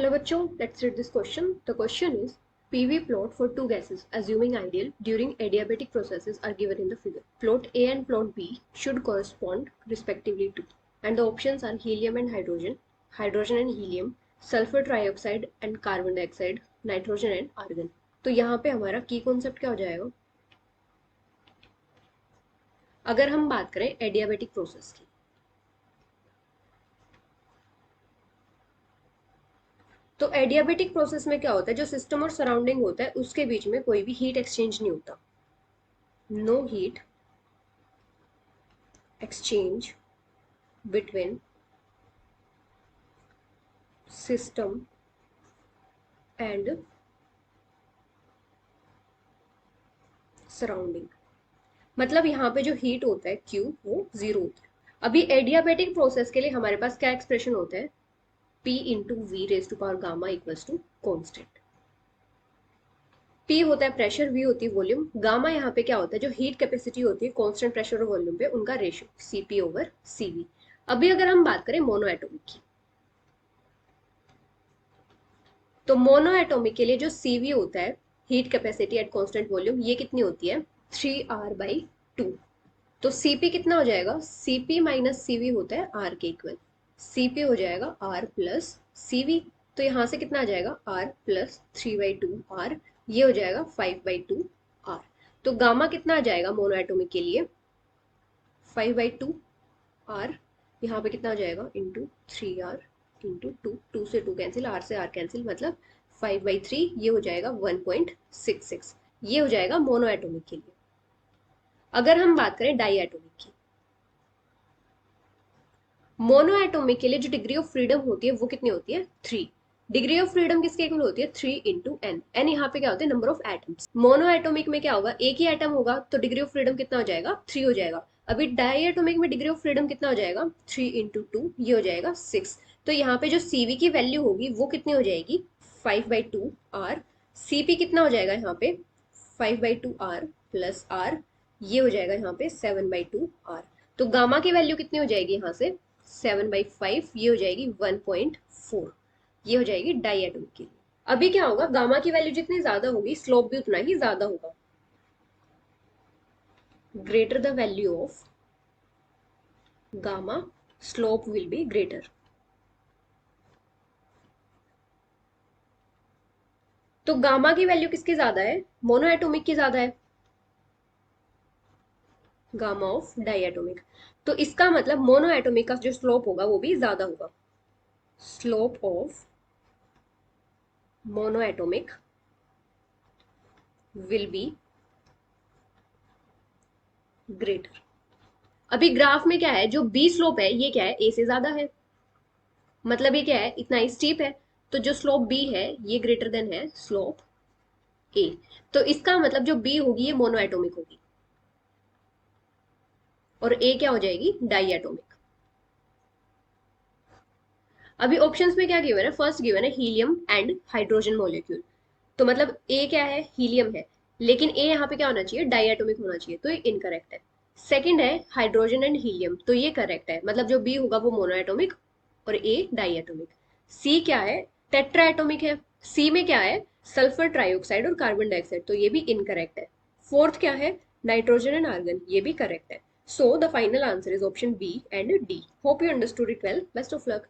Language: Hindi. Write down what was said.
Hello बच्चों, let's read this question. The question is PV plot for two gases assuming ideal during adiabatic processes are given in the figure. Plot A and plot B should correspond respectively to, and the options are helium and hydrogen, hydrogen and helium, sulfur trioxide and carbon dioxide, nitrogen and argon. तो यहाँ पे हमारा की कॉन्सेप्ट क्या हो जाएगा? अगर हम बात करें एडियाबेटिक प्रोसेस की, तो एडियाबेटिक प्रोसेस में क्या होता है, जो सिस्टम और सराउंडिंग होता है उसके बीच में कोई भी हीट एक्सचेंज नहीं होता. No heat exchange between system and surrounding. मतलब यहाँ पे जो हीट होता है Q वो जीरो होता है. अभी एडियाबेटिक प्रोसेस के लिए हमारे पास क्या एक्सप्रेशन होता है? P into V raise to power gamma equals to constant. P होता है प्रेशर, V होती है वॉल्यूम, गामा यहाँ पे क्या होता है, जो हीट कैपेसिटी होती है कांस्टेंट प्रेशर और वॉल्यूम पे, उनका रेशियो Cp ओवर Cv. अभी अगर हम बात करें मोनोएटॉमिक की, तो मोनोएटॉमिक के लिए जो Cv होता है, heat capacity at constant volume, ये कितनी होती है? 3R/2. तो Cp कितना हो जाएगा? Cp माइनस Cv होता है R के इक्वल. Cp हो जाएगा R प्लस Cv. तो यहाँ से कितना आ जाएगा? R plus 3/2R. ये हो जाएगा 5/2R. तो गामा कितना आ जाएगा मोनोएटॉमिक के लिए? 5/2R. यहाँ पे कितना आ जाएगा? Into 3R into 2. 2 से 2 कैंसिल, R से R कैंसिल, मतलब 5/3. ये हो जाएगा 1.66. ये हो जाएगा मोनोएटॉमिक के लिए. अगर हम बात करें डाईएटॉमिक की, मोनोएटॉमिक के लिए जो डिग्री ऑफ फ्रीडम होती है वो कितनी होती है? 3. डिग्री ऑफ फ्रीडम किसके इक्वल होती है? 3 इंटू एन. एन यहाँ पे क्या होता है? Number of atoms. मोनोएटॉमिक में क्या होगा? एक ही एटम होगा तो डिग्री ऑफ फ्रीडम कितना हो जाएगा? 3 हो जाएगा. अभी डाईएटॉमिक में डिग्री ऑफ फ्रीडम कितना हो जाएगा? 3 इंटू 2, ये हो जाएगा 6. तो यहाँ पे जो Cv की वैल्यू होगी वो कितनी हो जाएगी? 5/2R. Cp कितना हो जाएगा यहाँ पे? 5/2R plus R. ये हो जाएगा यहाँ पे 7/2R. तो गामा की वैल्यू कितनी हो जाएगी यहाँ से? 7/5. ये हो जाएगी 1.4. ये हो जाएगी डाईएटॉमिक के लिए. अभी क्या होगा? गामा की वैल्यू जितनी ज्यादा होगी स्लोप भी उतना ही ज्यादा होगा. Greater the value of gamma, slope will be greater. तो गामा की वैल्यू किसकी ज्यादा है? मोनोएटॉमिक की ज्यादा है, गामा ऑफ डाईएटॉमिक. तो इसका मतलब मोनोएटॉमिक का जो स्लोप होगा वो भी ज्यादा होगा. Slope of monoatomic will be greater. अभी ग्राफ में क्या है? जो बी स्लोप है ये क्या है? ए से ज्यादा है. मतलब ये क्या है? इतना ही स्टीप है. तो जो स्लोप बी है ये ग्रेटर देन है स्लोप ए. तो इसका मतलब जो बी होगी ये मोनोएटॉमिक होगी और ए क्या हो जाएगी? डाईएटॉमिक. अभी ऑप्शंस में क्या गिवन है? फर्स्ट गिवन है हीलियम एंड हाइड्रोजन मॉलिक्यूल. तो मतलब ए क्या है? हीलियम है, लेकिन ए यहाँ पे क्या होना चाहिए? डाईएटॉमिक होना चाहिए, तो ये इनकरेक्ट है. सेकंड है हाइड्रोजन एंड हीलियम, तो ये करेक्ट है, मतलब जो बी होगा वो मोनोएटॉमिक और ए डाईएटॉमिक. सी क्या है? टेट्राएटॉमिक है. सी में क्या है? सल्फर ट्राइऑक्साइड और कार्बन डाइऑक्साइड, तो ये भी इनकरेक्ट है. फोर्थ क्या है? नाइट्रोजन एंड आर्गन, ये भी करेक्ट है. So the final answer is option B and D. Hope you understood it well. Best of luck.